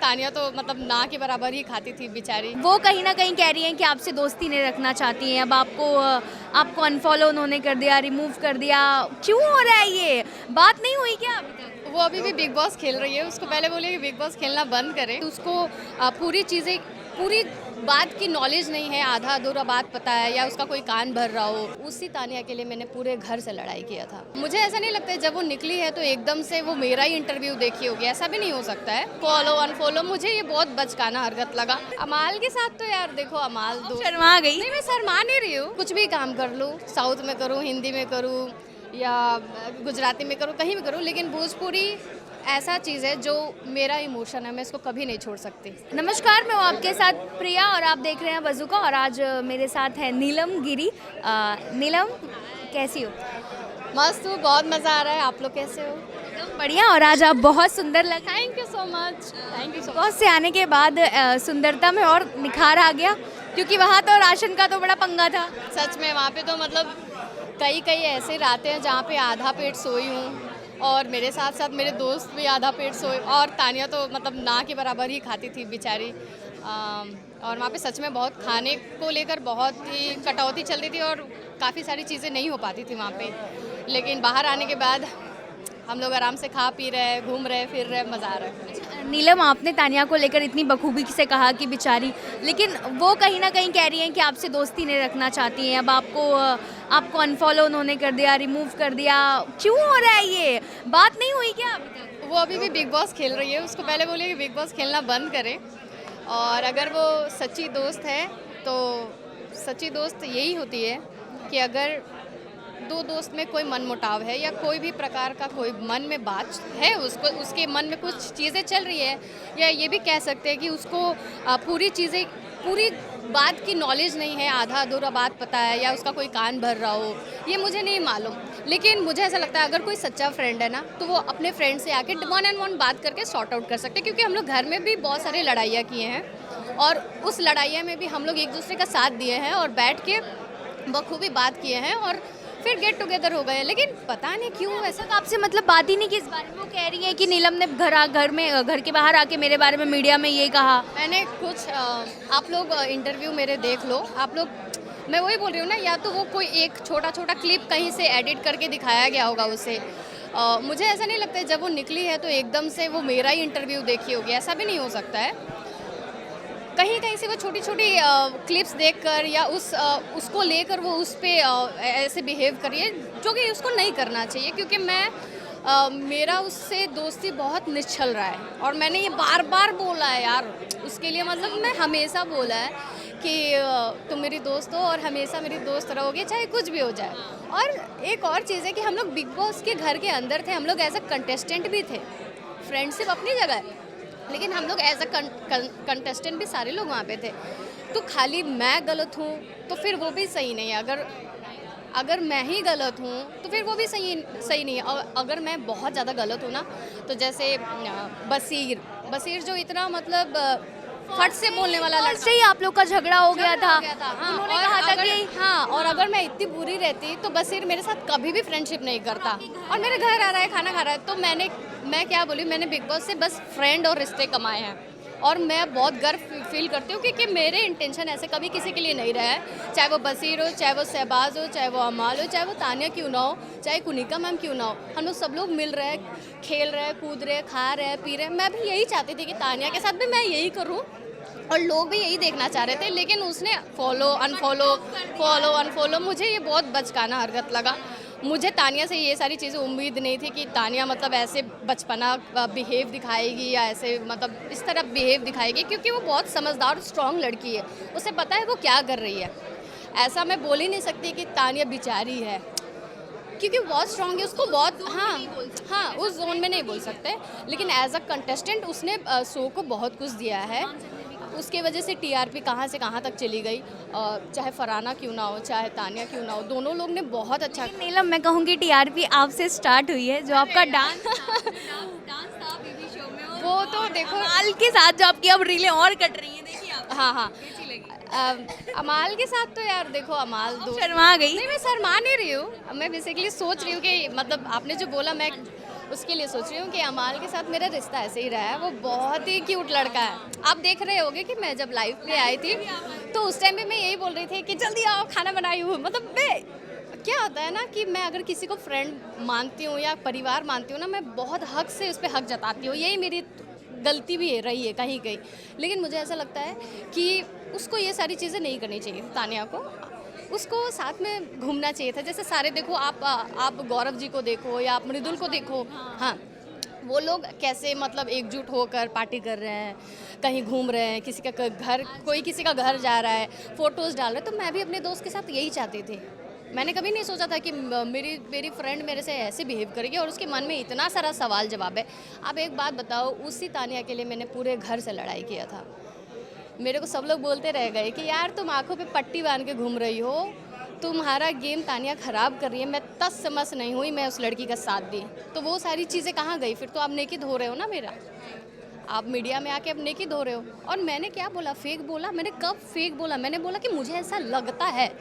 तानिया तो मतलब ना के बराबर ही खाती थी बेचारी। वो कहीं ना कहीं कह रही हैं कि आपसे दोस्ती नहीं रखना चाहती हैं, अब आपको अनफॉलो उन्होंने कर दिया, रिमूव कर दिया। क्यों हो रहा है ये? बात नहीं हुई क्या अभी तक? वो अभी भी बिग बॉस खेल रही है, उसको पहले बोलिए कि बिग बॉस खेलना बंद करे। उसको पूरी बात की नॉलेज नहीं है, आधा अधूरा बात पता है या उसका कोई कान भर रहा हो। उसी तानिया के लिए मैंने पूरे घर से लड़ाई किया था। मुझे ऐसा नहीं लगता है जब वो निकली है तो एकदम से वो मेरा ही इंटरव्यू देखी होगी, ऐसा भी नहीं हो सकता है। फॉलो अनफॉलो, मुझे ये बहुत बचकाना हरकत लगा। अमाल के साथ तो यार देखो, अमाल दो शर्मा गई। नहीं, मैं शर्मा नहीं रही हूँ। कुछ भी काम कर लूँ, साउथ में करूँ, हिंदी में करूँ या गुजराती में करूँ, कहीं भी करूँ, लेकिन भोजपुरी ऐसा चीज़ है जो मेरा इमोशन है, मैं इसको कभी नहीं छोड़ सकती। नमस्कार, मैं हूँ आपके साथ प्रिया और आप देख रहे हैं बज़ूका। और आज मेरे साथ है नीलम गिरी। नीलम, कैसी हो? मस्त हूँ, बहुत मज़ा आ रहा है। आप लोग कैसे हो? एकदम बढ़िया। और आज आप बहुत सुंदर लग रही हैं। Thank you so much, thank you so much. Boss से आने के बाद सुंदरता में और निखार आ गया, क्योंकि वहाँ तो राशन का तो बड़ा पंगा था। सच में वहाँ पे तो मतलब कई ऐसे रातें हैं जहाँ पे आधा पेट सोई हूँ, और मेरे साथ साथ मेरे दोस्त भी आधा पेट सोए, और तानिया तो मतलब ना के बराबर ही खाती थी बेचारी। और वहाँ पे सच में बहुत खाने को लेकर बहुत ही कटौती चल रही थी और काफ़ी सारी चीज़ें नहीं हो पाती थी वहाँ पे। लेकिन बाहर आने के बाद हम लोग आराम से खा पी रहे, घूम रहे, फिर रहे, मज़ा आ रहा है। नीलम, आपने तानिया को लेकर इतनी बखूबी से कहा कि बेचारी, लेकिन वो कहीं ना कहीं कह रही हैं कि आपसे दोस्ती नहीं रखना चाहती हैं, अब आपको अनफॉलो उन्होंने कर दिया, रिमूव कर दिया। क्यों हो रहा है ये? बात नहीं हुई क्या अभी तक? वो अभी भी बिग बॉस खेल रही है, उसको पहले बोलिए कि बिग बॉस खेलना बंद करे। और अगर वो सच्ची दोस्त है तो सच्ची दोस्त यही होती है कि अगर दो दोस्त में कोई मनमुटाव है या कोई भी प्रकार का कोई मन में बात है, उसके मन में कुछ चीज़ें चल रही है, या ये भी कह सकते हैं कि उसको पूरी बात की नॉलेज नहीं है, आधा अधूरा बात पता है या उसका कोई कान भर रहा हो, ये मुझे नहीं मालूम। लेकिन मुझे ऐसा लगता है अगर कोई सच्चा फ्रेंड है ना, तो वो अपने फ्रेंड से आके 1-on-1 बात करके सॉर्ट आउट कर सकते हैं। क्योंकि हम लोग घर में भी बहुत सारी लड़ाइयाँ किए हैं और उस लड़ाइयाँ में भी हम लोग एक दूसरे का साथ दिए हैं और बैठ के बखूबी बात किए हैं और फिर गेट टुगेदर हो गए। लेकिन पता नहीं क्यों ऐसा तो आपसे मतलब बात ही नहीं की इस बारे में? वो कह रही है कि नीलम ने घर के बाहर आके मेरे बारे में मीडिया में ये कहा। मैंने कुछ आप लोग इंटरव्यू मेरे देख लो, आप लोग, मैं वही बोल रही हूँ ना, या तो वो कोई एक छोटा क्लिप कहीं से एडिट करके दिखाया गया होगा उसे। मुझे ऐसा नहीं लगता है जब वो निकली है तो एकदम से वो मेरा ही इंटरव्यू देखी होगी, ऐसा भी नहीं हो सकता है। कहीं से वो छोटी क्लिप्स देखकर या उसको लेकर वो उस पे ऐसे बिहेव करिए, जो कि उसको नहीं करना चाहिए। क्योंकि मेरा उससे दोस्ती बहुत निश्चल रहा है और मैंने ये बार बार बोला है यार, उसके लिए मतलब मैं हमेशा बोला है कि तुम मेरी दोस्त हो और हमेशा मेरी दोस्त रहोगे, चाहे कुछ भी हो जाए। और एक और चीज़ है कि हम लोग बिग बॉस के घर के अंदर थे, हम लोग एज अ कंटेस्टेंट भी थे, फ्रेंडशिप अपनी जगह है, लेकिन हम लोग एज अ कंटेस्टेंट भी सारे लोग वहाँ पे थे। तो खाली मैं गलत हूँ तो फिर वो भी सही नहीं है। अगर मैं ही गलत हूँ तो फिर वो भी सही नहीं है। और अगर मैं बहुत ज़्यादा गलत हूँ ना, तो जैसे बसीर जो इतना मतलब फट से बोलने वाला लड़का, से ही आप लोग का झगड़ा हो गया था। हाँ, उन्होंने और कहा था अगर, कि हाँ, और अगर मैं इतनी बुरी रहती तो बसीर मेरे साथ कभी भी फ्रेंडशिप नहीं करता और मेरे घर आ रहा है, खाना खा रहा है। तो मैं क्या बोली, मैंने बिग बॉस से बस फ्रेंड और रिश्ते कमाए हैं और मैं बहुत गर्व फील करती हूँ क्योंकि मेरे इंटेंशन ऐसे कभी किसी के लिए नहीं रहा है। चाहे वो बसीर हो, चाहे वो शहबाज हो, चाहे वो अमाल हो, चाहे वो तानिया क्यों ना हो, चाहे कुनिका मैम क्यों ना हो, हम लोग सब लोग मिल रहे हैं, खेल रहे हैं, कूद रहे हैं, खा रहे हैं, पी रहे हैं। मैं भी यही चाहती थी कि तानिया के साथ भी मैं यही करूँ और लोग भी यही देखना चाह रहे थे। लेकिन उसने फॉलो अनफॉलो, मुझे ये बहुत बचकाना हरकत लगा। मुझे तानिया से ये सारी चीज़ें उम्मीद नहीं थी कि तानिया मतलब ऐसे बचपना बिहेव दिखाएगी या ऐसे मतलब इस तरह बिहेव दिखाएगी, क्योंकि वो बहुत समझदार और स्ट्रॉन्ग लड़की है, उसे पता है वो क्या कर रही है। ऐसा मैं बोल ही नहीं सकती कि तानिया बेचारी है, क्योंकि बहुत स्ट्रॉन्ग है, उसको बहुत, हाँ, उस जोन में नहीं बोल सकते। लेकिन एज अ कंटेस्टेंट उसने शो को बहुत कुछ दिया है, उसके वजह से टीआरपी कहाँ से कहाँ तक चली गई। चाहे फरहाना क्यों ना हो, चाहे तानिया क्यों ना हो, दोनों लोग ने बहुत अच्छा। नीलम, मैं कहूँगी टीआरपी आपसे स्टार्ट हुई है। जो आपका डांस था बीबी शो में, और वो तो देखो अमाल के साथ जो आपकी अब रीलें और कट रही हैं, देखिए आप। हाँ, अमाल के साथ तो यार देखो, अमाल दो शर्मा गई। नहीं, मैं शर्मा नहीं रही हूँ। मैं बेसिकली सोच रही हूँ कि मतलब आपने जो बोला, मैं उसके लिए सोच रही हूँ कि अमाल के साथ मेरा रिश्ता ऐसे ही रहा है। वो बहुत ही क्यूट लड़का है। आप देख रहे होगे कि मैं जब लाइव पे आई थी तो उस टाइम पे मैं यही बोल रही थी कि जल्दी आओ, खाना बनाई हूँ। मतलब मैं क्या होता है ना कि मैं अगर किसी को फ्रेंड मानती हूँ या परिवार मानती हूँ ना, मैं बहुत हक से उस पर हक जताती हूँ। यही मेरी गलती भी रही है कहीं कहीं, लेकिन मुझे ऐसा लगता है कि उसको ये सारी चीज़ें नहीं करनी चाहिए। तानिया को उसको साथ में घूमना चाहिए था। जैसे सारे देखो, आप गौरव जी को देखो या आप मृदुल को देखो, हाँ वो लोग कैसे मतलब एकजुट होकर पार्टी कर रहे हैं, कहीं घूम रहे हैं, किसी का घर, कोई किसी का घर जा रहा है, फोटोज़ डाल रहे हैं। तो मैं भी अपने दोस्त के साथ यही चाहती थी। मैंने कभी नहीं सोचा था कि मेरी फ्रेंड मेरे से ऐसे बिहेव करेगी और उसके मन में इतना सारा सवाल जवाब है। अब एक बात बताओ, उसी तानिया के लिए मैंने पूरे घर से लड़ाई किया था। मेरे को सब लोग बोलते रह गए कि यार तुम आंखों पे पट्टी बांध के घूम रही हो, तुम्हारा गेम तानिया ख़राब कर रही है। मैं तस समझ नहीं हुई, मैं उस लड़की का साथ दी। तो वो सारी चीज़ें कहाँ गई? फिर तो आप नेकी धो रहे हो ना मेरा, आप मीडिया में आके अब नेकी धो रहे हो। और मैंने क्या बोला? फेक बोला? मैंने कब फेक बोला? मैंने बोला कि मुझे ऐसा लगता है,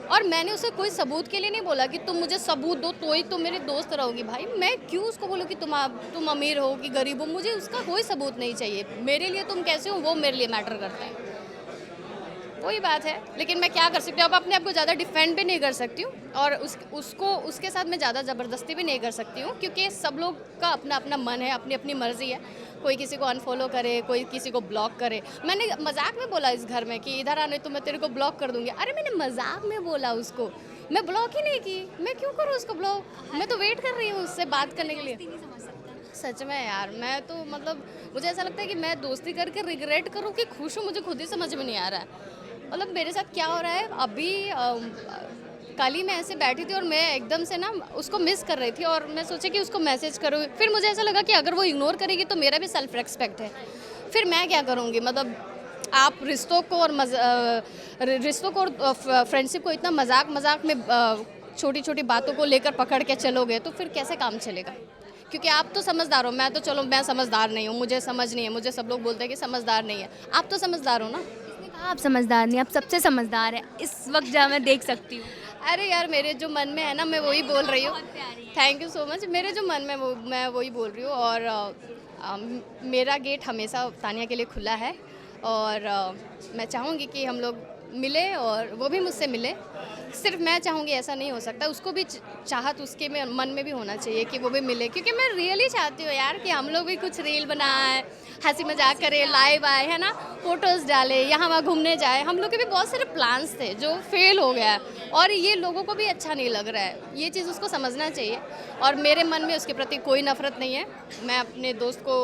और मैंने उसे कोई सबूत के लिए नहीं बोला कि तुम मुझे सबूत दो तो ही तुम मेरे दोस्त रहोगी। भाई मैं क्यों उसको बोलूँ कि तुम अमीर हो कि गरीब हो? मुझे उसका कोई सबूत नहीं चाहिए। मेरे लिए तुम कैसे हो वो मेरे लिए मैटर करता है। वही बात है। लेकिन मैं क्या कर सकती हूँ? अब अपने आप को ज़्यादा डिफेंड भी नहीं कर सकती हूँ, और उसके साथ मैं ज़्यादा ज़बरदस्ती भी नहीं कर सकती हूँ, क्योंकि सब लोग का अपना अपना मन है, अपनी अपनी मर्ज़ी है। कोई किसी को अनफॉलो करे, कोई किसी को ब्लॉक करे। मैंने मजाक में बोला इस घर में कि इधर आने तो मैं तेरे को ब्लॉक कर दूँगी। अरे मैंने मजाक में बोला उसको, मैं ब्लॉक ही नहीं की। मैं क्यों करूँ उसको ब्लॉक? मैं तो वेट कर रही हूँ उससे बात करने के लिए। सच में यार, मैं तो मतलब मुझे ऐसा लगता है कि मैं दोस्ती करके रिग्रेट करूँ कि खुश हूँ, मुझे खुद ही समझ में नहीं आ रहा है। मतलब मेरे साथ क्या हो रहा है अभी। कल ही मैं ऐसे बैठी थी और मैं एकदम से ना उसको मिस कर रही थी, और मैं सोची कि उसको मैसेज करूँ। फिर मुझे ऐसा लगा कि अगर वो इग्नोर करेगी तो मेरा भी सेल्फ रेस्पेक्ट है। फिर मैं क्या करूँगी? मतलब आप रिश्तों को और फ्रेंडशिप को इतना मजाक में छोटी छोटी बातों को लेकर पकड़ के चलोगे तो फिर कैसे काम चलेगा? क्योंकि आप तो समझदार हो, मैं तो चलो मैं समझदार नहीं हूँ, मुझे समझ नहीं है। मुझे सब लोग बोलते हैं कि समझदार नहीं है। आप तो समझदार हो ना। कहा आप समझदार नहीं, आप सबसे समझदार है इस वक्त जहाँ मैं देख सकती हूँ। अरे यार, मेरे जो मन में है ना मैं वही बोल रही हूँ। Thank you so much. मेरे जो मन में मैं वही बोल रही हूँ, और मेरा गेट हमेशा तानिया के लिए खुला है, और मैं चाहूँगी कि हम लोग मिले और वो भी मुझसे मिले। सिर्फ मैं चाहूँगी ऐसा नहीं हो सकता, उसको भी चाहत उसके में मन में भी होना चाहिए कि वो भी मिले। क्योंकि मैं रियली चाहती हूँ यार कि हम लोग भी कुछ रील बनाए, हंसी मजाक करें, लाइव आए, है ना, फोटोज़ डाले, यहाँ वहाँ घूमने जाए। हम लोग के भी बहुत सारे प्लान्स थे जो फेल हो गया है, और ये लोगों को भी अच्छा नहीं लग रहा है। ये चीज़ उसको समझना चाहिए, और मेरे मन में उसके प्रति कोई नफरत नहीं है। मैं अपने दोस्त को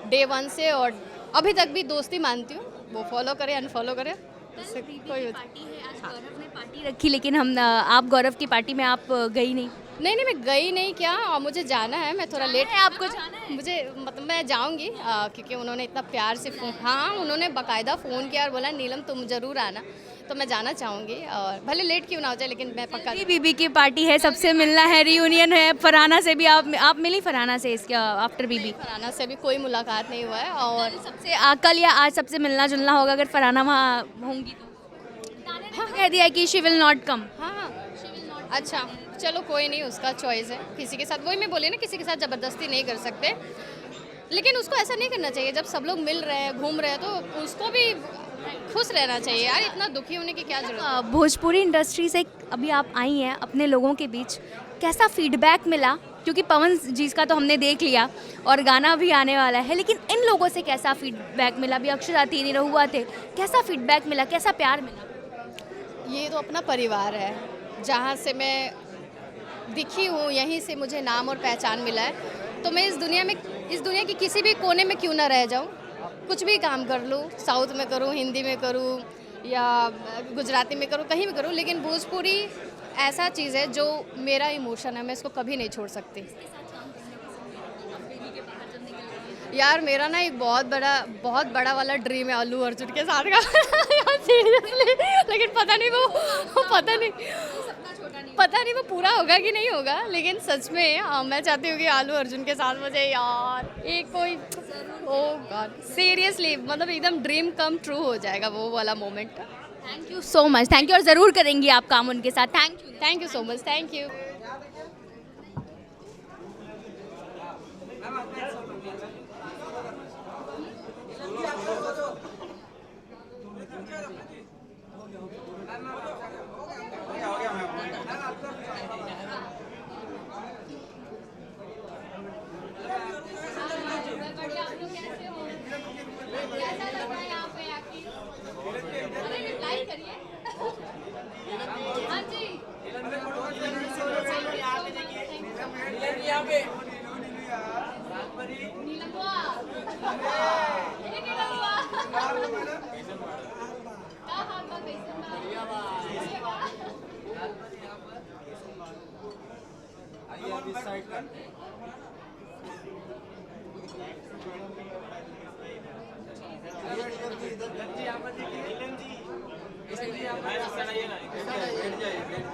डे 1 से और अभी तक भी दोस्ती मानती हूँ। वो फॉलो करे अनफॉलो करे, उससे कोई पार्टी है, आज गौरव ने पार्टी रखी, लेकिन हम आप गौरव की पार्टी में आप गई नहीं। नहीं, मैं गई नहीं। क्या, और मुझे जाना है। मैं थोड़ा लेट है, आपको जाना है? मुझे मतलब मैं जाऊंगी, क्योंकि उन्होंने इतना प्यार से हाँ उन्होंने बाकायदा फ़ोन किया और बोला नीलम तुम ज़रूर आना। तो मैं जाना चाहूँगी, और भले लेट क्यों ना हो जाए, लेकिन मैं पक्का। बीबी की पार्टी है, सबसे मिलना है, रियूनियन है। फरहाना से भी आप मिली? फरहाना से इसके आफ्टर बीबी? फरहाना से भी कोई मुलाकात नहीं हुआ है। और सबसे कल या आज सबसे मिलना जुलना होगा अगर फरहाना वहाँ होंगी तो। हाँ, कह दिया कि शी विल नॉट कम। हाँ, अच्छा चलो कोई नहीं, उसका चॉइस है। किसी के साथ, वही मैं बोली ना, किसी के साथ ज़बरदस्ती नहीं कर सकते। लेकिन उसको ऐसा नहीं करना चाहिए। जब सब लोग मिल रहे हैं, घूम रहे हैं, तो उसको भी खुश रहना चाहिए यार। इतना दुखी होने की क्या जरूरत है? भोजपुरी इंडस्ट्री से अभी आप आई हैं अपने लोगों के बीच, कैसा फीडबैक मिला? क्योंकि पवन जी का तो हमने देख लिया और गाना भी आने वाला है, लेकिन इन लोगों से कैसा फीडबैक मिला? अभी अक्षरा थी, निरहुआ थे, कैसा फीडबैक मिला, कैसा प्यार मिला? ये तो अपना परिवार है, जहाँ से मैं दिखी हूँ, यहीं से मुझे नाम और पहचान मिला है। तो मैं इस दुनिया की किसी भी कोने में क्यों ना रह जाऊँ, कुछ भी काम कर लूँ, साउथ में करूँ, हिंदी में करूँ, या गुजराती में करूँ, कहीं भी करूँ, लेकिन भोजपुरी ऐसा चीज़ है जो मेरा इमोशन है, मैं इसको कभी नहीं छोड़ सकती। यार मेरा ना एक बहुत बड़ा वाला ड्रीम है अल्लू अर्जुन के साथ का सीरियसली। लेकिन पता नहीं वो पूरा होगा कि नहीं होगा, लेकिन सच में मैं चाहती हूँ कि अल्लू अर्जुन के साथ मुझे यार एक कोई गॉड सीरियसली मतलब एकदम ड्रीम कम ट्रू हो जाएगा वो वाला moment. Thank you so much, thank you. और ज़रूर करेंगी आप काम उनके साथ। Thank you so much, thank you. बढ़िया, आप लोग कैसे हो? कैसा लग रहा है यहाँ पे आके? अरे रिप्लाई करिए। हाँ जी। नीलम बुआ। ये नीलम बुआ। क्या हाल बा, कैसन बा? बढ़िया बा। आइए आप इस साइड पर इधर जी, यहाँ पर देखिए। इस साइड यहाँ पर बैठ जाइए।